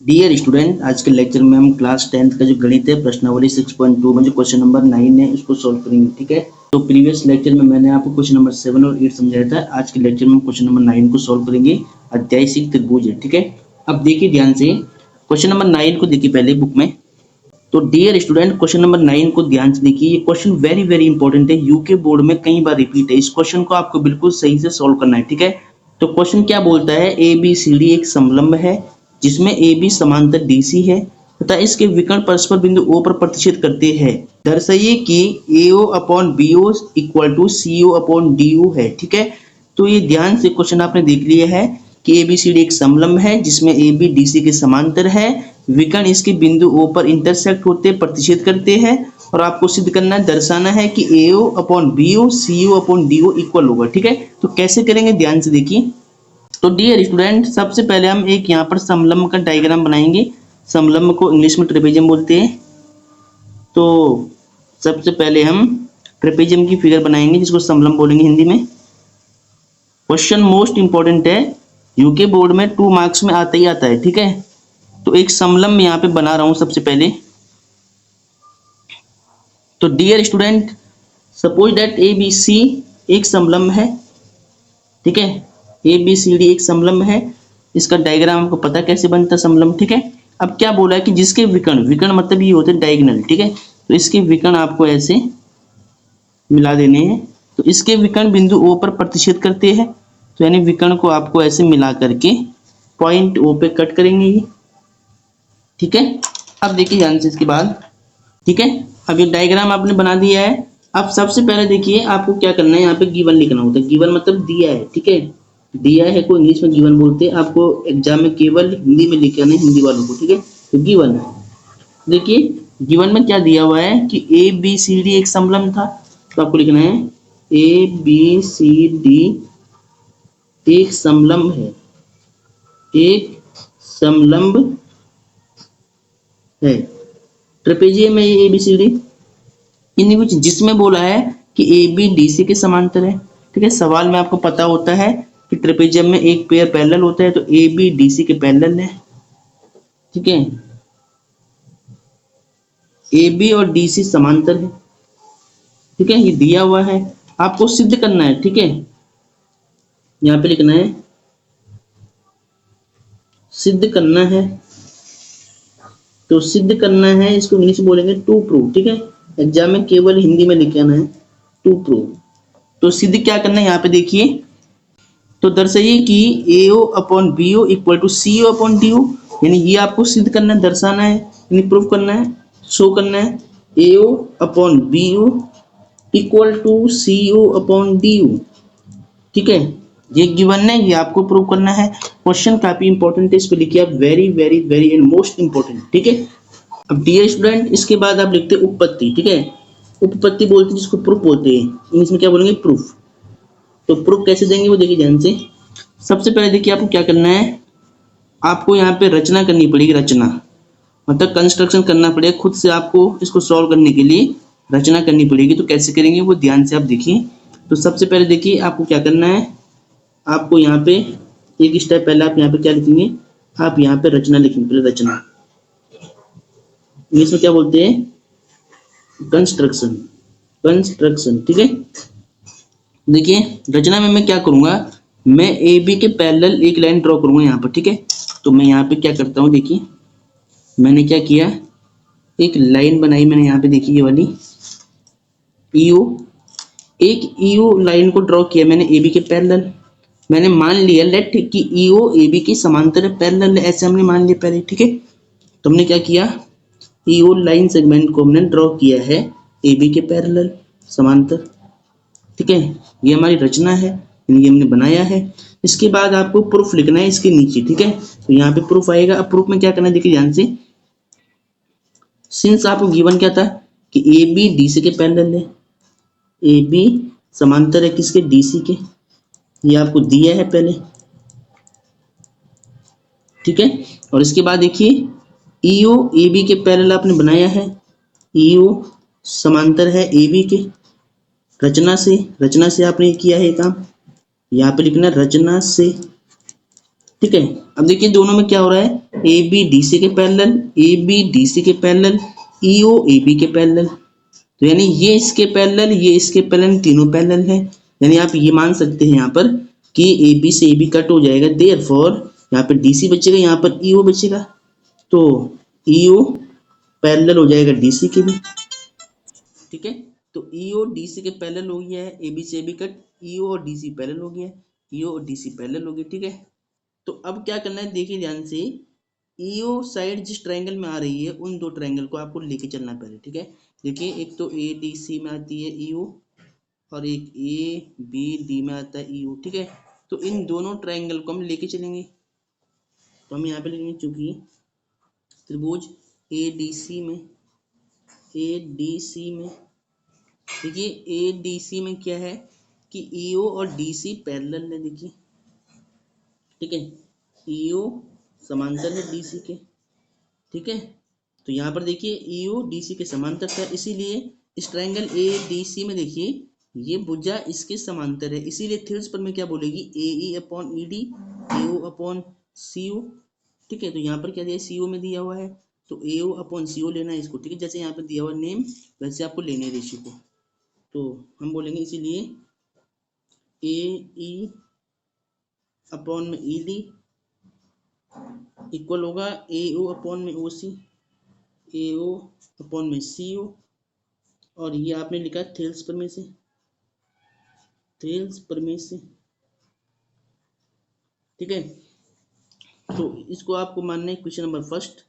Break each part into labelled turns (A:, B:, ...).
A: Dear student, आज के lecture में हम क्लास 10th का जो गणित है प्रश्नावली 6.2 में जो क्वेश्चन नंबर 9 है उसको सॉल्व करेंगे। ठीक है, तो प्रीवियस लेक्चर में मैंने आपको क्वेश्चन नंबर 7 और 8 समझाया था। आज के लेक्चर में क्वेश्चन नंबर 9 को सॉल्व करेंगे। अध्याय 6 त्रिभुज है। ठीक है, अब देखिए ध्यान से क्वेश्चन नंबर 9 को देखिए पहले बुक में। तो डियर स्टूडेंट, क्वेश्चन नंबर 9 को ध्यान से देखिए। ये क्वेश्चन वेरी वेरी इंपॉर्टेंट है, यूके बोर्ड में कई बार रिपीट है। इस क्वेश्चन को आपको बिल्कुल सही से सॉल्व करना है। ठीक है, तो क्वेश्चन क्या बोलता है, ए बी सी डी एक समलंब है जिसमें ए बी समांतर डीसी है तथा इसके विकर्ण परस्पर बिंदु ओ पर प्रतिच्छेद करते हैं। दर्शाइए कि AO upon BO equal to CO upon DO है। ठीक है, तो ये ध्यान से क्वेश्चन आपने देख लिया है कि ABCD एक समलंब है जिसमें AB DC के समांतर है, विकर्ण इसके बिंदु O पर इंटरसेक्ट होते प्रतिच्छेद करते हैं और आपको सिद्ध करना है, दर्शाना है कि AO upon BO CO upon DO equal होगा। ठीक है, तो कैसे करेंगे ध्यान से देखिए। तो डियर स्टूडेंट, सबसे पहले हम एक यहाँ पर समलंब का डायग्राम बनाएंगे। समलंब को इंग्लिश में ट्रेपेजियम बोलते हैं। तो सबसे पहले हम ट्रेपेजियम की फिगर बनाएंगे जिसको समलंब बोलेंगे हिंदी में। क्वेश्चन मोस्ट इंपॉर्टेंट है, यूके बोर्ड में 2 मार्क्स में आता ही आता है। ठीक है, तो एक समलंब यहाँ पे बना रहा हूं सबसे पहले। तो dear student, suppose that ABC एक समलंब है। ठीक है, ABCD एक समलंब है। इसका डायग्राम आपको पता कैसे बनता है समलंब। ठीक है, अब क्या बोला है कि जिसके विकर्ण, विकर्ण मतलब ये होते हैं डायगोनल। ठीक है, तो इसके विकर्ण आपको ऐसे मिला देने हैं। तो इसके विकर्ण बिंदु O पर प्रतिच्छेद करते हैं। तो यानी विकर्ण को आपको ऐसे मिला करके पॉइंट O पे कट करेंगे ये। ठीक है, अब देखिए ध्यान से इसके बाद। ठीक है, अब ये डायग्राम आपने बना दिया है। अब सबसे पहले देखिए आपको क्या करना है, यहाँ पे गिवन लिखना होता है। गिवन मतलब दिया है। ठीक है, दिया है को इंग्लिश में गिवन बोलते हैं। आपको एग्जाम में केवल हिंदी में लिखना है, हिंदी वालों को। ठीक है, तो गिवन देखिए, गिवन में क्या दिया हुआ है कि ABCD एक समलंब था। तो आपको लिखना है ABCD एक समलंब है, एक समलंब है। ट्रेपेजियम में ABCD इन्हीं कुछ जिसमें बोला है कि AB DC के समांतर है। ठीक है, सवाल में आपको पता होता है कि ट्रेपेजियम में एक पेयर पैरेलल होता है, तो AB DC के पैरेलल है। ठीक है, AB और DC समांतर है। ठीक है, ये दिया हुआ है, आपको सिद्ध करना है। ठीक है, यहाँ पे लिखना है सिद्ध करना है। तो सिद्ध करना है, इसको इंग्लिश में बोलेंगे टू प्रूव। ठीक है, एग्जाम में केवल हिंदी में लिख आना है टू प्रूव। तो सिद्ध क्या करना है यहाँ पे देखिए। तो दर्शाइए कि AO upon BO equal to CO upon DO, यानी ये आपको सिद्ध करना है, दर्शाना है, यानी प्रूव करना है, शो करना है। AO upon BO equal to CO upon DO। ठीक है, ये गिवन है, ये आपको प्रूव करना है। क्वेश्चन काफी इंपॉर्टेंट है, इसको लिखिए आप, very very very and most important. ठीक है, अब डियर स्टूडेंट, इसके बाद आप लिखते हैं उपपत्ति। ठीक है, उपपत्ति बोलते हैं जिसको प्रूफ बोलते हैं, इंग्लिश में क्या बोलेंगे, प्रूफ। तो प्रूफ कैसे देंगे वो देखिए ध्यान से। सबसे पहले देखिए आपको क्या करना है, आपको यहाँ पे रचना करनी पड़ेगी। रचना मतलब कंस्ट्रक्शन करना पड़ेगा, खुद से आपको इसको सॉल्व करने के लिए रचना करनी पड़ेगी। तो कैसे करेंगे वो ध्यान से आप देखिए। तो सबसे पहले देखिए आपको क्या करना है, आपको यहाँ पे एक स्टेप पहले आप यहाँ पे क्या लिखेंगे, आप यहाँ पे रचना लिखेंगे। पहले रचना, इंग्लिश में क्या बोलते हैं, कंस्ट्रक्शन। कंस्ट्रक्शन, ठीक है। देखिए रचना में मैं क्या करूंगा, मैं AB के पैरेलल एक लाइन ड्रॉ करूंगा यहाँ पर। ठीक है, तो मैं यहाँ पे क्या करता हूँ, देखिए मैंने क्या किया, एक लाइन बनाई मैंने यहाँ पे, देखिए ये वाली EO, एक EO लाइन को ड्रॉ किया मैंने AB के पैरेलल। मैंने मान लिया लेट कि EO AB के समांतर है, पैरेलल है, ऐसे हमने मान लिया पहले। ठीक है, तो हमने क्या किया, EO लाइन सेगमेंट को हमने ड्रॉ किया है AB के पैरेलल समांतर। ठीक है, ये हमारी रचना है, ये हमने बनाया है। इसके बाद आपको प्रूफ लिखना है इसके नीचे। ठीक है, तो यहाँ पे प्रूफ आएगा। अब प्रूफ में क्या करना है देखिए ध्यान से। सिंस आपको गिवन क्या था कि AB DC के पैरेलल है, AB समांतर है किसके, DC के, ये आपको दिया है पहले। ठीक है, और इसके बाद देखिए EO AB के पैरेलल आपने बनाया है, EO समांतर है AB के। रचना से आपने किया है काम, यहाँ पे लिखना रचना से। ठीक है, अब देखिए दोनों में क्या हो रहा है, ए बी डी सी के parallel, A B D C के पैरेलल, ईओ ए बी के पैरेलल। तो यानी ये इसके पैरेलल, ये इसके पैरेलल, तीनों पैरेलल है। यानी आप ये मान सकते हैं यहाँ पर कि ए बी से ए बी कट हो जाएगा, देयरफॉर यहाँ पर डी सी बचेगा, यहाँ पर ईओ बचेगा। तो ईओ पैरेलल हो जाएगा डी सी के भी, ठीक है। तो ईओ डी सी के पैरेलल हो गया है, ए बी से ए बी कट, ईओ और डी सी पैरेलल हो गया, ईओ और डी सी पैरेलल हो गया, ठीक है। तो अब क्या करना है, देखिए ध्यान से, ईओ साइड जिस ट्रायंगल में आ रही है उन दो ट्रायंगल को आपको लेके चलना पहले, ठीक है। देखिए एक तो ए डी सी में आती है ईओ, और एक ए बी डी में आता है ईओ, ठीक है। तो इन दोनों ट्रायंगल को हम लेके चलेंगे। तो हम यहाँ पे लिखेंगे, चूंकि त्रिभुज ए डी सी में, ए डी सी में, देखिए ए डी सी में क्या है कि ईओ और डी सी पैरेलल है, देखिए, ठीक है। ईओ समांतर है डी सी के, ठीक है। तो यहाँ पर देखिए ईओ डी सी के समांतर था, इसीलिए इस ट्रायंगल ए डी सी में देखिए ये भुजा इसके समांतर है, इसीलिए थेल्स पर में क्या बोलेगी, ए ई अपॉन ई डी, ए ओ अपॉन सी ओ, ठीक है। तो यहाँ पर क्या दिया, सी ओ में दिया हुआ है, तो ए ओ अपॉन सी ओ लेना है इसको, ठीक है। जैसे यहाँ पर दिया हुआ नेम, वैसे आपको लेने रेशियो को। तो हम बोलेंगे इसीलिए ए ई अपॉन में ई डी इक्वल होगा ए ओ अपॉन में ओ सी, ए ओ अपॉन में सी ओ, और ये आपने लिखा थेल्स प्रमेय से, थेल्स प्रमेय से, ठीक है। तो इसको आपको मानना है क्वेश्चन नंबर फर्स्ट।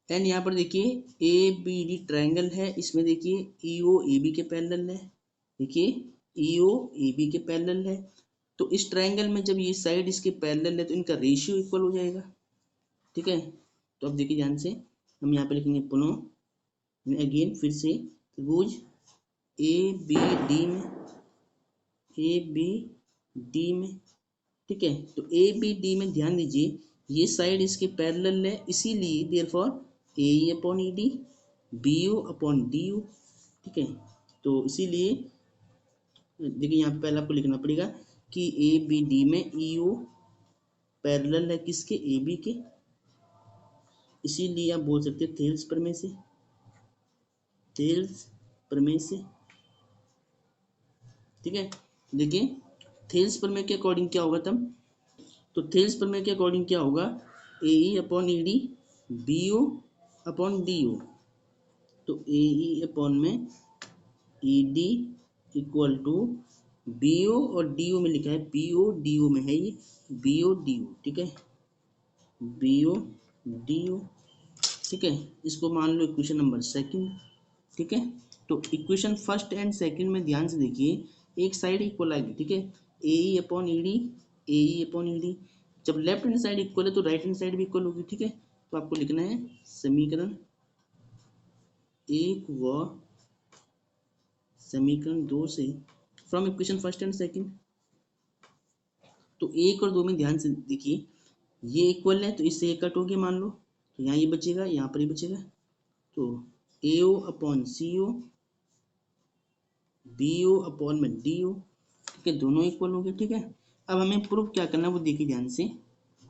A: एंड यहाँ पर देखिए ए बी डी ट्रायंगल है, इसमें देखिए ईओ ए बी के पैरेलल है, देखिए ईओ ए बी के पैरेलल है। तो इस ट्रायंगल में जब ये साइड इसके पैरेलल है तो इनका रेशियो इक्वल हो जाएगा, ठीक है। तो अब देखिए ध्यान से, हम यहाँ पे लिखेंगे पुनः अगेन फिर से त्रिभुज ए बी डी में, ए बी डी में, ठीक है। तो ए बी डी में ध्यान दीजिए ये साइड इसके पैरेलल है, इसीलिए therefore A E upon E D, B O upon D O, ठीक है। तो इसीलिए देखिए यहाँ पे पहले आपको लिखना पड़ेगा कि ए बी डी में ई ओ पैरेलल है किसके, ए बी के, इसीलिए आप बोल सकते हैं थेल्स प्रमेय से, थेल्स प्रमेय से, ठीक है। देखिए थेल्स प्रमेय के अकॉर्डिंग क्या होगा तब, तो थेल्स प्रमेय के अकॉर्डिंग क्या होगा, A E upon E D, B O upon D O. तो ए ई अपॉन में E D equal to B O, और डी ओ में लिखा है बी ओ डी ओ में है ये बी ओ डी ओ, ठीक है, बी ओ डी ओ, ठीक है। इसको मान लो इक्वेशन नंबर सेकंड, ठीक है। तो इक्वेशन फर्स्ट एंड सेकंड में ध्यान से देखिए, एक साइड इक्वल आएगी, ठीक है, ए ई अपॉन ई डी, ए ई अपॉन ई डी। जब लेफ्ट हैंड साइड इक्वल है तो राइट हैंड साइड भी इक्वल होगी, ठीक है। तो आपको लिखना है समीकरण एक व समीकरण दो से from equation first and second. तो एक और दो में ध्यान से देखिए, ये इक्वल है तो इससे एक कट हो गया मान लो, तो यहाँ ये बचेगा, यहाँ पर ही बचेगा। तो ए ओ अपॉन सी ओ, बी ओ अपॉन में डी ओ, ठीक है, दोनों इक्वल हो गए, ठीक है। अब हमें प्रूफ क्या करना है वो देखिए ध्यान से,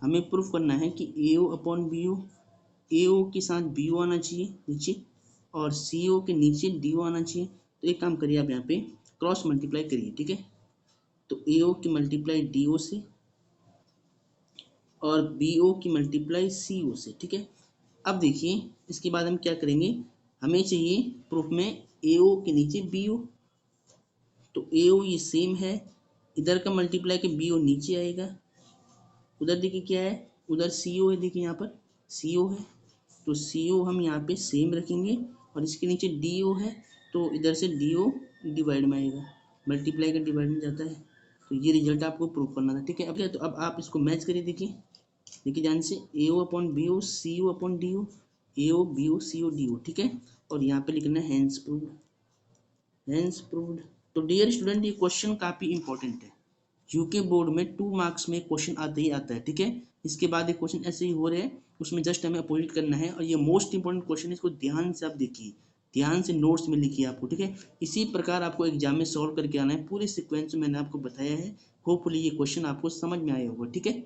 A: हमें प्रूफ करना है कि ए ओ अपॉन बी ओ, ए ओ के साथ बी ओ आना चाहिए नीचे, और सी ओ के नीचे डी ओ आना चाहिए। तो एक काम करिए आप यहाँ पे क्रॉस मल्टीप्लाई करिए, ठीक है। तो ए ओ की मल्टीप्लाई डी ओ से, और बी ओ की मल्टीप्लाई सी ओ से, ठीक है। अब देखिए इसके बाद हम क्या करेंगे, हमें चाहिए प्रूफ में ए ओ के नीचे बी ओ, तो ए ओ ये सेम है, इधर का मल्टीप्लाई के बी ओ नीचे आएगा, उधर देखिए क्या है, उधर सी ओ है, देखिए यहाँ पर सी ओ है, तो सी ओ हम यहाँ पे सेम रखेंगे, और इसके नीचे डी ओ है, तो इधर से डी ओ डिवाइड में आएगा, मल्टीप्लाई का डिवाइड में जाता है। तो ये रिजल्ट आपको प्रूव करना था, ठीक है। अब क्या, तो अब आप इसको मैच करिए, देखिए देखिए ध्यान से, ए ओ अपॉन बी ओ, सी ओ अपॉन डी ओ, ए ओ बी ओ सी ओ डी ओ, ठीक है। और यहाँ पे लिखना है हैंस प्रूव्ड, हैंस प्रूव्ड। तो डियर स्टूडेंट ये क्वेश्चन काफ़ी इंपॉर्टेंट है, यूके बोर्ड में 2 मार्क्स में क्वेश्चन आते ही आता है, ठीक है। इसके बाद एक क्वेश्चन ऐसे ही हो रहे हैं, उसमें जस्ट हमें अपोजिट करना है, और ये मोस्ट इंपॉर्टेंट क्वेश्चन है, इसको ध्यान से आप देखिए, ध्यान से नोट्स में लिखिए आपको, ठीक है। इसी प्रकार आपको एग्जाम में सॉल्व करके आना है, पूरे सिक्वेंस में मैंने आपको बताया है। होपफुली ये क्वेश्चन आपको समझ में आया होगा, ठीक है।